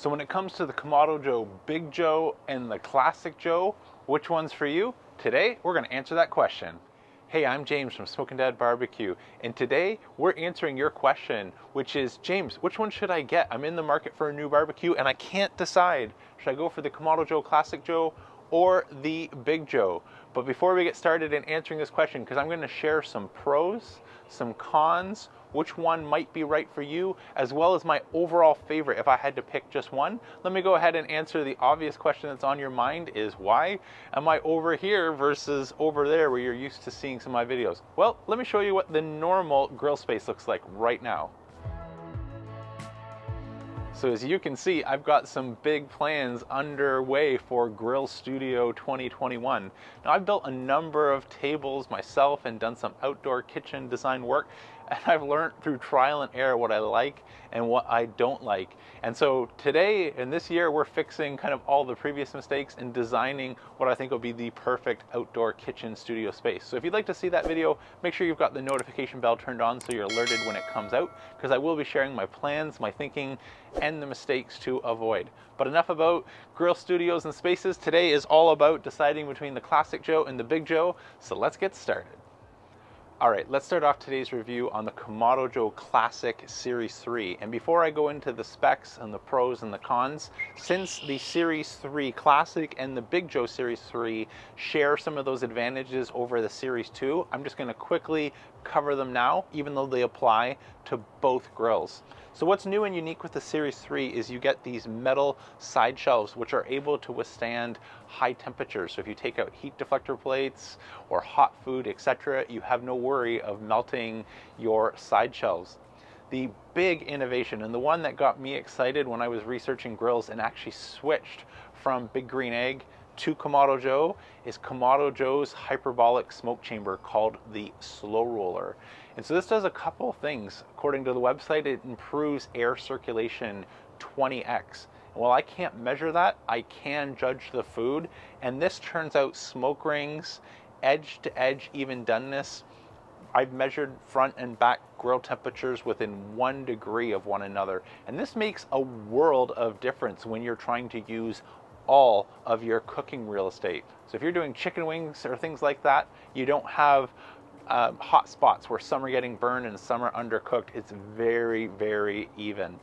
So when it comes to the Kamado Joe Big Joe and the Classic Joe, which one's for you? Today, we're going to answer that question. Hey, I'm James from Smokin' Dad Barbecue, and today we're answering your question, which is, James, which one should I get? I'm in the market for a new barbecue and I can't decide. Should I go for the Kamado Joe Classic Joe or the Big Joe? But before we get started in answering this question, because I'm going to share some pros, some cons, which one might be right for you, as well as my overall favorite if I had to pick just one, let me go ahead and answer the obvious question that's on your mind is, why am I over here versus over there where you're used to seeing some of my videos? Well, let me show you what the normal grill space looks like right now. So as you can see, I've got some big plans underway for Grill Studio 2021. Now, I've built a number of tables myself and done some outdoor kitchen design work, and I've learned through trial and error what I like and what I don't like. And so today and this year, we're fixing kind of all the previous mistakes and designing what I think will be the perfect outdoor kitchen studio space. So if you'd like to see that video, make sure you've got the notification bell turned on so you're alerted when it comes out, because I will be sharing my plans, my thinking, and the mistakes to avoid. But enough about grill studios and spaces. Today is all about deciding between the Classic Joe and the Big Joe. So let's get started. All right, let's start off today's review on the Kamado Joe Classic Series 3. And before I go into the specs and the pros and the cons, since the Series 3 Classic and the Big Joe Series 3 share some of those advantages over the Series 2, I'm just gonna quickly cover them now, even though they apply to both grills. So what's new and unique with the Series 3 is you get these metal side shelves which are able to withstand high temperatures. So if you take out heat deflector plates or hot food, etc., you have no worry of melting your side shelves. The big innovation, and the one that got me excited when I was researching grills and actually switched from Big Green Egg to Kamado Joe, is Kamado Joe's hyperbolic smoke chamber called the Slow Roller. And so this does a couple things. According to the website, it improves air circulation 20x. And while I can't measure that, I can judge the food, and this turns out smoke rings, edge to edge even doneness. I've measured front and back grill temperatures within 1 degree of one another, and this makes a world of difference when you're trying to use all of your cooking real estate. So if you're doing chicken wings or things like that, you don't have hot spots where some are getting burned and some are undercooked. It's very, very even.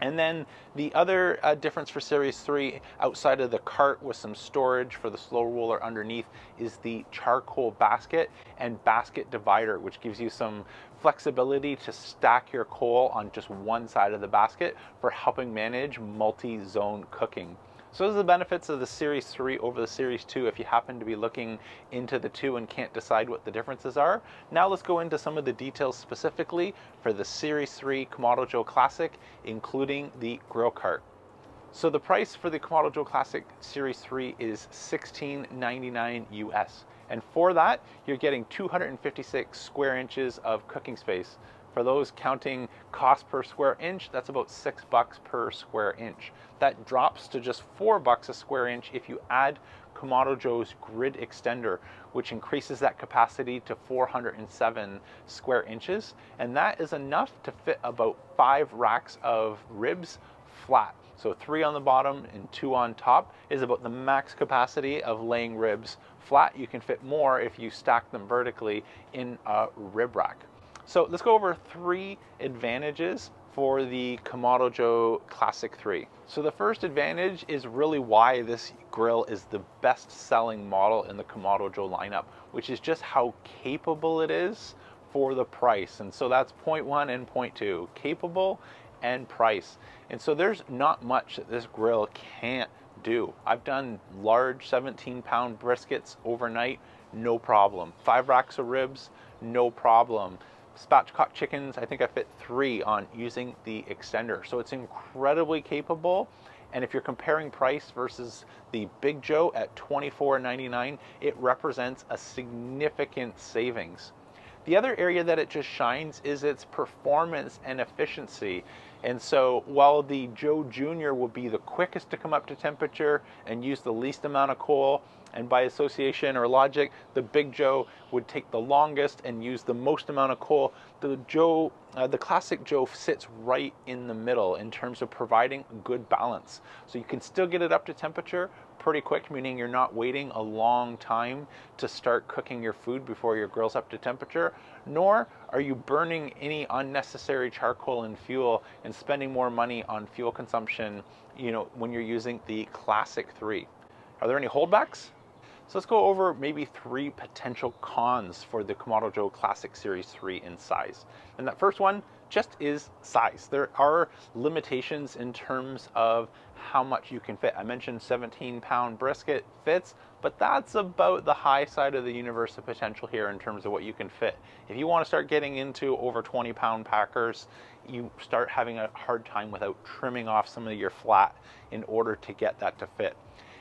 And then the other difference for Series 3, outside of the cart with some storage for the slow roller underneath, is the charcoal basket and basket divider, which gives you some flexibility to stack your coal on just one side of the basket for helping manage multi-zone cooking. So those are the benefits of the Series 3 over the Series 2 if you happen to be looking into the two and can't decide what the differences are. Now let's go into some of the details specifically for the Series 3 Kamado Joe Classic, including the grill cart. So the price for the Kamado Joe Classic Series 3 is $16.99 US. And for that, you're getting 256 square inches of cooking space. For those counting cost per square inch, that's about $6 per square inch. That drops to just $4 a square inch if you add Kamado Joe's grid extender, which increases that capacity to 407 square inches. And that is enough to fit about 5 racks of ribs flat. So 3 on the bottom and 2 on top is about the max capacity of laying ribs flat. You can fit more if you stack them vertically in a rib rack. So let's go over 3 advantages for the Kamado Joe Classic 3. So the first advantage is really why this grill is the best-selling model in the Kamado Joe lineup, which is just how capable it is for the price. And so that's point 1 and point 2, capable and price. And so there's not much that this grill can't do. I've done large 17-pound briskets overnight, no problem. 5 racks of ribs, no problem. Spatchcock chickens, I think I fit 3 on using the extender. So it's incredibly capable. And if you're comparing price versus the Big Joe at $24.99, it represents a significant savings. The other area that it just shines is its performance and efficiency. And so while the Joe Jr. will be the quickest to come up to temperature and use the least amount of coal, And by association or logic, the Big Joe would take the longest and use the most amount of coal. The Classic Joe sits right in the middle in terms of providing good balance. So you can still get it up to temperature pretty quick, meaning you're not waiting a long time to start cooking your food before your grill's up to temperature, nor are you burning any unnecessary charcoal and fuel and spending more money on fuel consumption, when you're using the Classic 3. Are there any holdbacks? So let's go over maybe 3 potential cons for the Kamado Joe Classic Series 3 in size. And that first one just is size. There are limitations in terms of how much you can fit. I mentioned 17-pound brisket fits, but that's about the high side of the universe of potential here in terms of what you can fit. If you want to start getting into over 20-pound packers, you start having a hard time without trimming off some of your flat in order to get that to fit.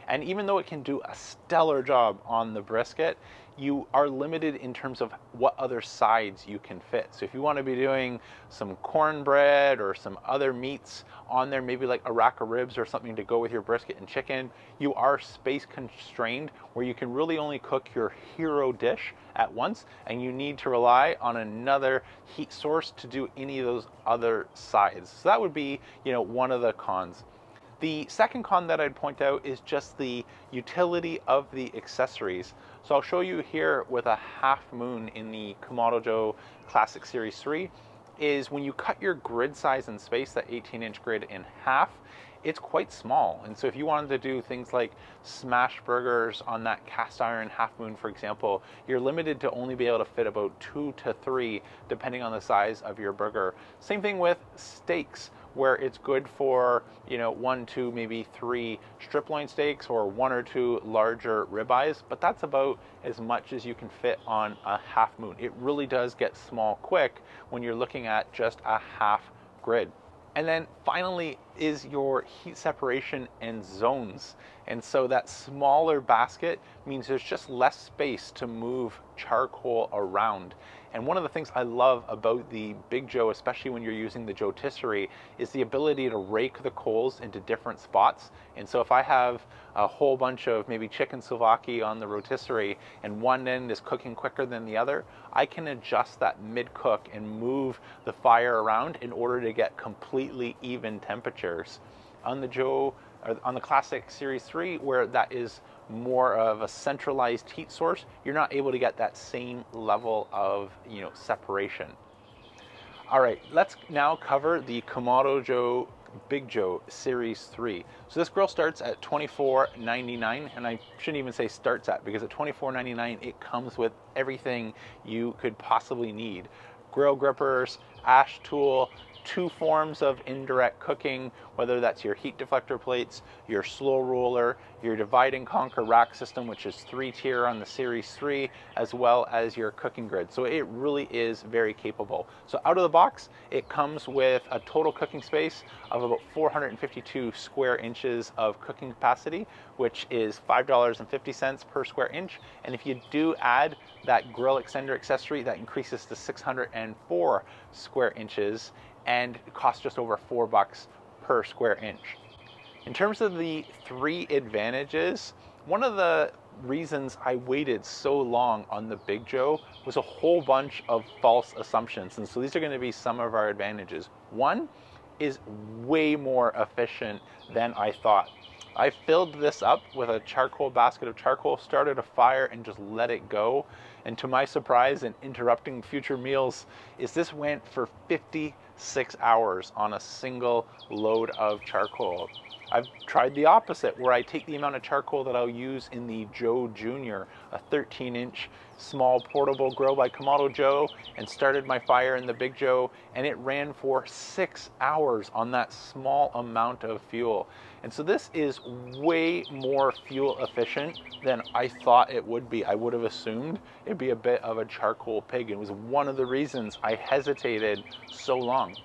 And even though it can do a stellar job on the brisket, you are limited in terms of what other sides you can fit. So if you want to be doing some cornbread or some other meats on there, maybe like a rack of ribs or something to go with your brisket and chicken, you are space constrained where you can really only cook your hero dish at once, and you need to rely on another heat source to do any of those other sides. So that would be, one of the cons. The second con that I'd point out is just the utility of the accessories. So I'll show you here with a half moon in the Kamado Joe Classic Series 3 is when you cut your grid size and space, that 18-inch grid, in half, it's quite small. And so if you wanted to do things like smash burgers on that cast iron half moon, for example, you're limited to only be able to fit about 2 to 3 depending on the size of your burger. Same thing with steaks, where it's good for 1, 2, maybe 3 strip loin steaks or 1 or 2 larger ribeyes, but that's about as much as you can fit on a half moon. It really does get small quick when you're looking at just a half grid. And then finally is your heat separation and zones. And so that smaller basket means there's just less space to move charcoal around. And one of the things I love about the Big Joe, especially when you're using the rotisserie, is the ability to rake the coals into different spots. And so if I have a whole bunch of maybe chicken souvlaki on the rotisserie and one end is cooking quicker than the other, I can adjust that mid-cook and move the fire around in order to get completely even temperatures. On the Classic Series 3, where that is more of a centralized heat source, you're not able to get that same level of separation. All right, let's now cover the Kamado Joe Big Joe Series 3. So this grill starts at $24.99, and I shouldn't even say starts at, because at $24.99 it comes with everything you could possibly need. Grill grippers, ash tool, 2 forms of indirect cooking, whether that's your heat deflector plates, your slow roller, your divide and conquer rack system, which is 3-tier on the Series 3, as well as your cooking grid. So it really is very capable. So out of the box, it comes with a total cooking space of about 452 square inches of cooking capacity, which is $5.50 per square inch. And if you do add that grill extender accessory, that increases to 604 square inches, and it costs just over $4 per square inch. In terms of the 3 advantages, one of the reasons I waited so long on the Big Joe was a whole bunch of false assumptions. And so these are going to be some of our advantages. One is way more efficient than I thought. I filled this up with a charcoal basket of charcoal, started a fire, and just let it go. And to my surprise, and interrupting future meals, is this went for 56 hours on a single load of charcoal. I've tried the opposite, where I take the amount of charcoal that I'll use in the Joe Junior, a 13-inch small portable grill by Kamado Joe, and started my fire in the Big Joe, and it ran for 6 hours on that small amount of fuel. And so this is way more fuel efficient than I thought it would be. I would have assumed it'd be a bit of a charcoal pig. It was one of the reasons I hesitated so long.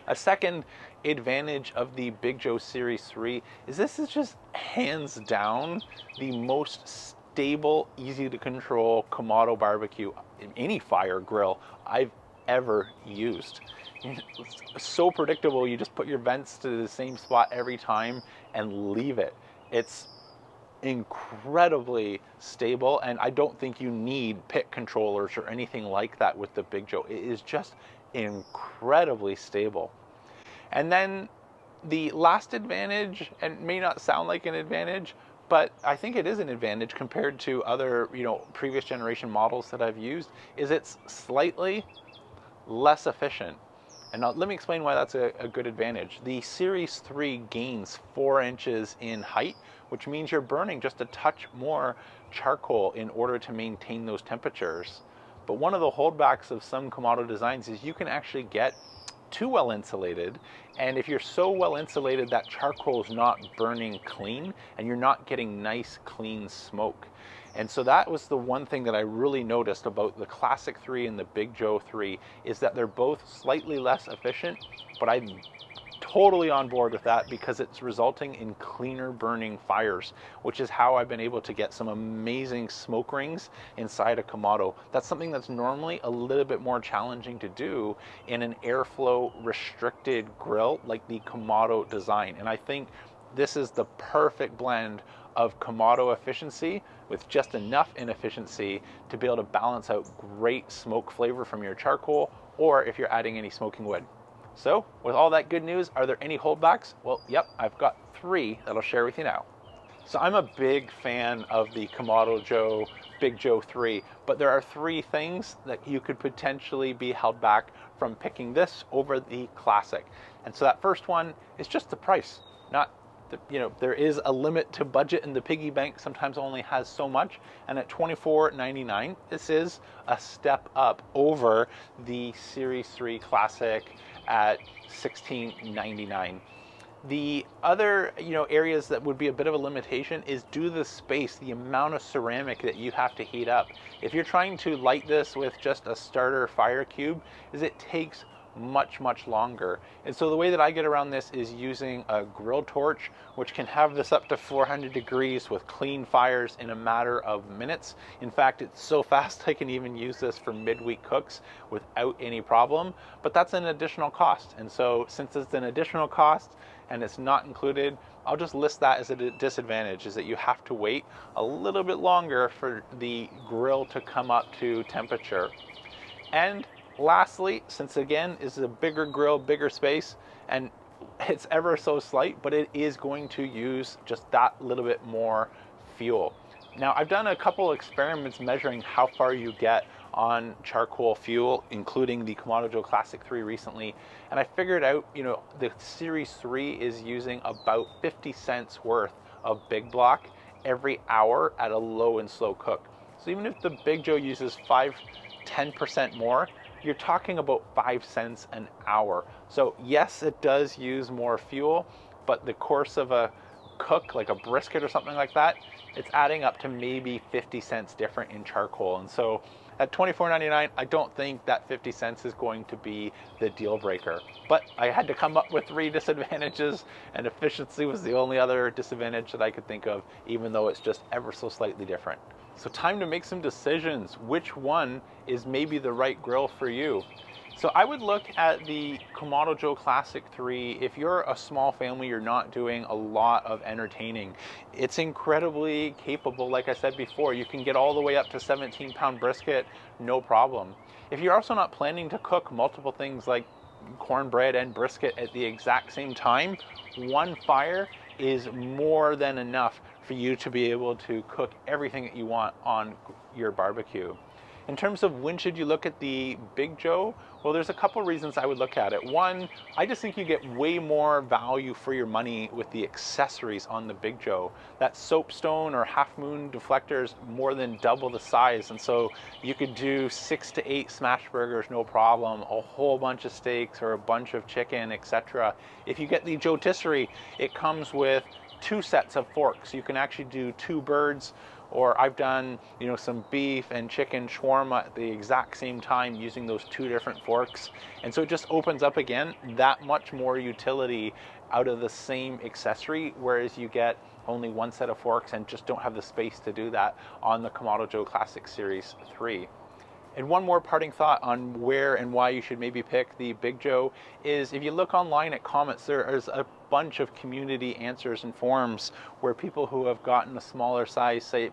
A second advantage of the Big Joe Series 3 is this is just hands down the most stable, easy to control Kamado barbecue, any fire grill I've ever used. It's so predictable. You just put your vents to the same spot every time and leave it. It's incredibly stable, and I don't think you need pit controllers or anything like that with the Big Joe. It is just incredibly stable. And then the last advantage, and may not sound like an advantage, but I think it is an advantage compared to other, previous generation models that I've used, is it's slightly less efficient. And now let me explain why that's a good advantage. The Series 3 gains 4 inches in height, which means you're burning just a touch more charcoal in order to maintain those temperatures. But one of the holdbacks of some Kamado designs is you can actually get too well insulated, and if you're so well insulated that charcoal is not burning clean and you're not getting nice clean smoke. And so that was the one thing that I really noticed about the Classic 3 and the Big Joe 3, is that they're both slightly less efficient, but I'm totally on board with that because it's resulting in cleaner burning fires, which is how I've been able to get some amazing smoke rings inside a Kamado. That's something that's normally a little bit more challenging to do in an airflow restricted grill like the Kamado design. And I think this is the perfect blend of Kamado efficiency with just enough inefficiency to be able to balance out great smoke flavor from your charcoal, or if you're adding any smoking wood. So with all that good news, are there any holdbacks? Well, yep, I've got 3 that I'll share with you now. So I'm a big fan of the Kamado Joe Big Joe 3, but there are 3 things that you could potentially be held back from picking this over the Classic. And so that first one is just the price. There is a limit to budget, and the piggy bank sometimes only has so much, and at $24.99 this is a step up over the Series 3 Classic at $16.99. The other areas that would be a bit of a limitation is due to the space, the amount of ceramic that you have to heat up. If you're trying to light this with just a starter fire cube, it takes much longer. And so the way that I get around this is using a grill torch, which can have this up to 400 degrees with clean fires in a matter of minutes. In fact, it's so fast I can even use this for midweek cooks without any problem, but that's an additional cost. And so since it's an additional cost and it's not included, I'll just list that as a disadvantage, is that you have to wait a little bit longer for the grill to come up to temperature. And lastly, since again, this is a bigger grill, bigger space, and it's ever so slight, but it is going to use just that little bit more fuel. Now, I've done a couple experiments measuring how far you get on charcoal fuel, including the Kamado Joe Classic 3 recently, and I figured out, the Series 3 is using about 50 cents worth of big block every hour at a low and slow cook. So even if the Big Joe uses 10% more, you're talking about 5 cents an hour. So yes, it does use more fuel, but the course of a cook, like a brisket or something like that, it's adding up to maybe 50 cents different in charcoal. And so at $24.99, I don't think that 50 cents is going to be the deal breaker. But I had to come up with 3 disadvantages, and efficiency was the only other disadvantage that I could think of, even though it's just ever so slightly different. So time to make some decisions. Which one is maybe the right grill for you? So I would look at the Kamado Joe Classic 3. If you're a small family, you're not doing a lot of entertaining, it's incredibly capable. Like I said before, you can get all the way up to 17-pound brisket, no problem. If you're also not planning to cook multiple things like cornbread and brisket at the exact same time, one fire is more than enough for you to be able to cook everything that you want on your barbecue. In terms of when should you look at the Big Joe, well, there's a couple reasons I would look at it. One, I just think you get way more value for your money with the accessories on the Big Joe. That soapstone or half moon deflector is more than double the size, and so you could do 6 to 8 smash burgers, no problem, a whole bunch of steaks or a bunch of chicken, etc. If you get the Jotisserie, it comes with 2 sets of forks. You can actually do 2 birds, or I've done, some beef and chicken shawarma at the exact same time using those 2 different forks. And so it just opens up again that much more utility out of the same accessory, whereas you get only 1 set of forks and just don't have the space to do that on the Kamado Joe Classic Series 3. And one more parting thought on where and why you should maybe pick the Big Joe is if you look online at comments, there's a bunch of community answers and forums where people who have gotten a smaller size say,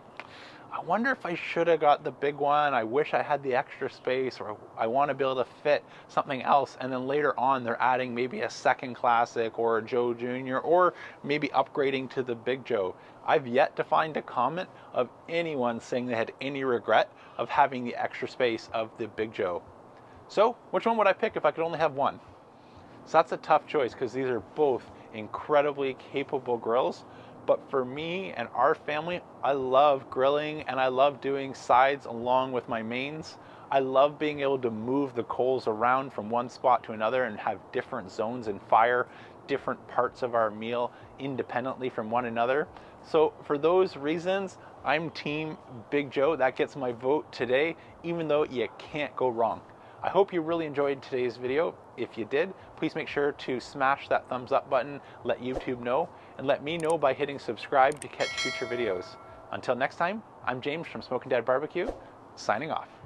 I wonder if I should have got the big one. I wish I had the extra space, or I want to be able to fit something else. And then later on, they're adding maybe a second Classic or a Joe Jr. or maybe upgrading to the Big Joe. I've yet to find a comment of anyone saying they had any regret of having the extra space of the Big Joe. So which one would I pick if I could only have one? So that's a tough choice because these are both incredibly capable grills. But for me and our family, I love grilling and I love doing sides along with my mains. I love being able to move the coals around from one spot to another and have different zones and fire different parts of our meal independently from one another. So for those reasons, I'm Team Big Joe. That gets my vote today, even though you can't go wrong. I hope you really enjoyed today's video. If you did, please make sure to smash that thumbs up button, let YouTube know, and let me know by hitting subscribe to catch future videos. Until next time, I'm James from Smokin' Dad Barbecue, signing off.